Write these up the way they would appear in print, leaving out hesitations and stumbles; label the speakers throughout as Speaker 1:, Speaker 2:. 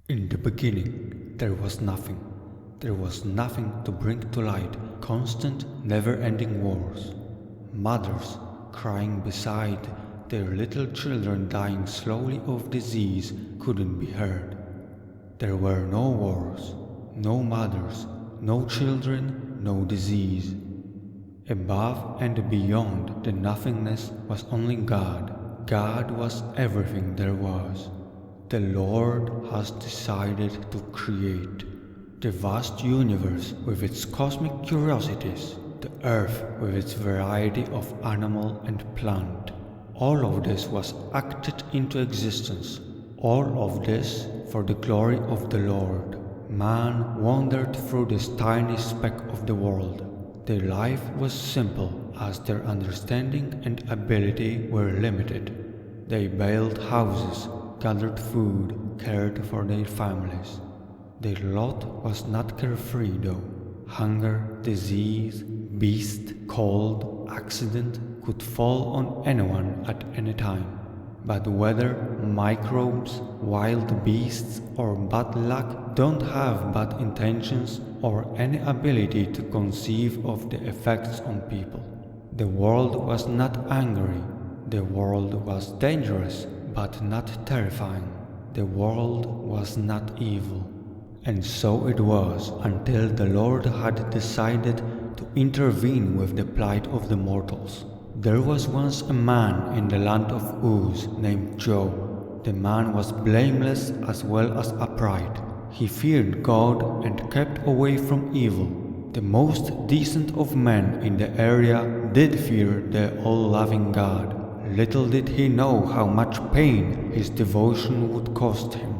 Speaker 1: In the beginning, there was nothing. There was nothing to bring to light constant, never-ending wars. Mothers crying beside their little children dying slowly of disease couldn't be heard. There were no wars, no mothers, no children, no disease. Above and beyond the nothingness was only God. God was everything there was. The Lord has decided to create the vast universe with its cosmic curiosities, the earth with its variety of animal and plant. All of this was acted into existence, all of this for the glory of the Lord. Man wandered through this tiny speck of the world. Their life was simple as their understanding and ability were limited. They built houses, gathered food, cared for their families. Their lot was not carefree though. Hunger, disease, beast, cold, accident could fall on anyone at any time. But whether microbes, wild beasts, or bad luck don't have bad intentions or any ability to conceive of the effects on people. The world was not angry. The world was dangerous, but not terrifying. The world was not evil. And so it was until the Lord had decided to intervene with the plight of the mortals. There was once a man in the land of Uz named Job. The man was blameless as well as upright. He feared God and kept away from evil. The most decent of men in the area did fear the all-loving God. Little did he know how much pain his devotion would cost him.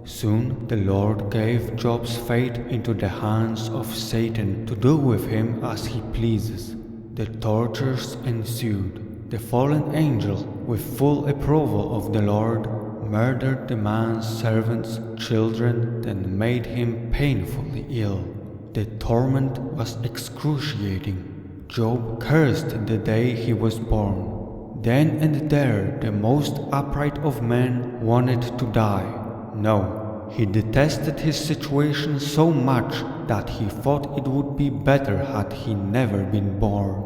Speaker 1: Soon the Lord gave Job's fate into the hands of Satan to do with him as he pleases. The tortures ensued. The fallen angel, with full approval of the Lord, murdered the man's servants, children, then made him painfully ill. The torment was excruciating. Job cursed the day he was born. Then and there the most upright of men wanted to die. No, he detested his situation so much that he thought it would be better had he never been born.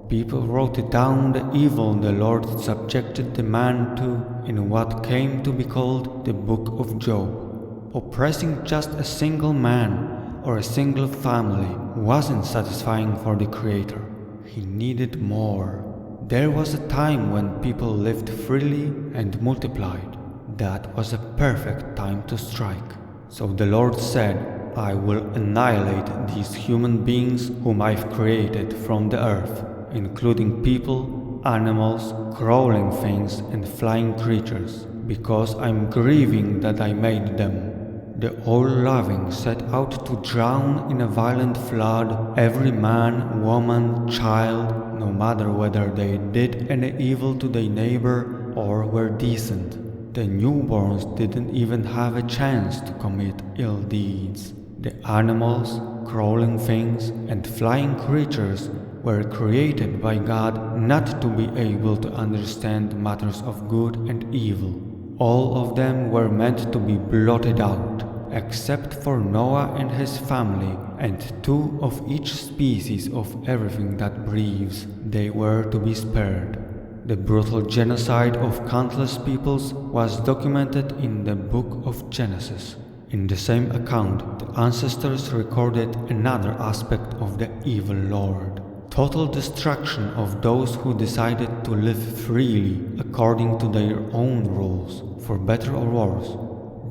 Speaker 1: People wrote down the evil the Lord subjected the man to in what came to be called the Book of Job. Oppressing just a single man or a single family wasn't satisfying for the Creator. He needed more. There was a time when people lived freely and multiplied. That was a perfect time to strike. So the Lord said, I will annihilate these human beings whom I've created from the earth, including people, animals, crawling things, and flying creatures, because I'm grieving that I made them. The all-loving set out to drown in a violent flood every man, woman, child, no matter whether they did any evil to their neighbor or were decent. The newborns didn't even have a chance to commit ill deeds. The animals, crawling things, and flying creatures were created by God not to be able to understand matters of good and evil. All of them were meant to be blotted out, except for Noah and his family, and 2 of each species of everything that breathes. They were to be spared. The brutal genocide of countless peoples was documented in the book of Genesis. In the same account, the ancestors recorded another aspect of the evil Lord. Total destruction of those who decided to live freely according to their own rules, for better or worse.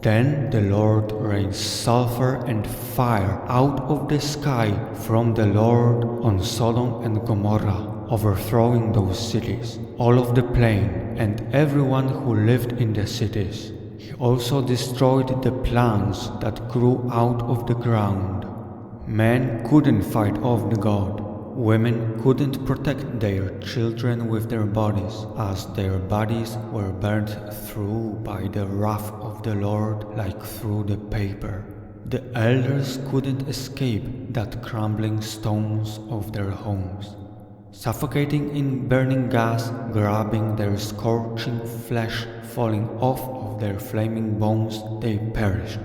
Speaker 1: Then the Lord rained sulfur and fire out of the sky from the Lord on Sodom and Gomorrah, overthrowing those cities, all of the plain, and everyone who lived in the cities. He also destroyed the plants that grew out of the ground. Men couldn't fight off the God. Women couldn't protect their children with their bodies, as their bodies were burnt through by the wrath of the Lord like through the paper. The elders couldn't escape that crumbling stones of their homes. Suffocating in burning gas, grabbing their scorching flesh, falling off of their flaming bones, they perished.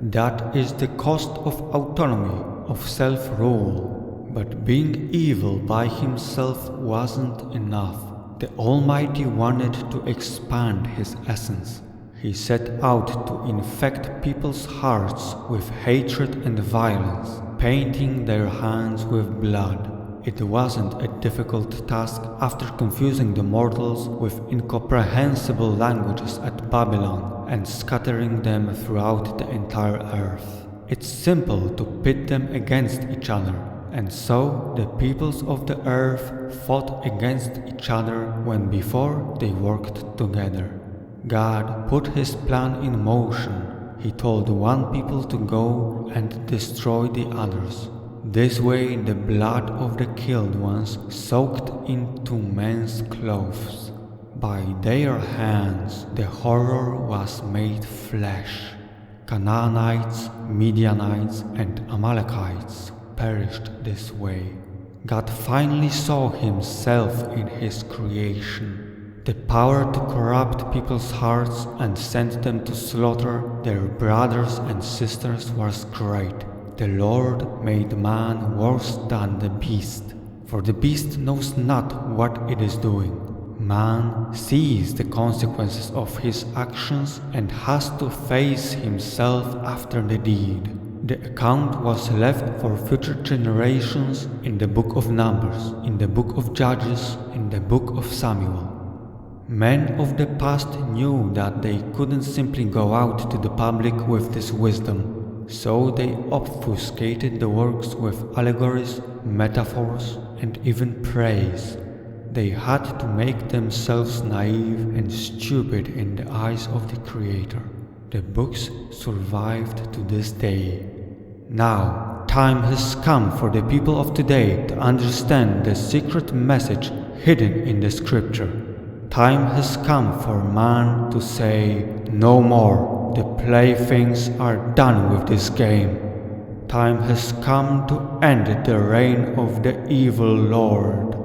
Speaker 1: That is the cost of autonomy, of self-rule. But being evil by himself wasn't enough. The Almighty wanted to expand his essence. He set out to infect people's hearts with hatred and violence, painting their hands with blood. It wasn't a difficult task after confusing the mortals with incomprehensible languages at Babylon and scattering them throughout the entire earth. It's simple to pit them against each other, and so the peoples of the earth fought against each other when before they worked together. God put his plan in motion. He told one people to go and destroy the others. This way the blood of the killed ones soaked into men's clothes. By their hands the horror was made flesh. Canaanites, Midianites, and Amalekites perished this way. God finally saw himself in his creation. The power to corrupt people's hearts and send them to slaughter their brothers and sisters was great. The Lord made man worse than the beast, for the beast knows not what it is doing. Man sees the consequences of his actions and has to face himself after the deed. The account was left for future generations in the book of Numbers, in the book of Judges, in the book of Samuel. Men of the past knew that they couldn't simply go out to the public with this wisdom. So they obfuscated the works with allegories, metaphors, and even praise. They had to make themselves naive and stupid in the eyes of the Creator. The books survived to this day. Now, time has come for the people of today to understand the secret message hidden in the Scripture. Time has come for man to say, "No more. The playthings are done with this game." Time has come to end the reign of the evil Lord.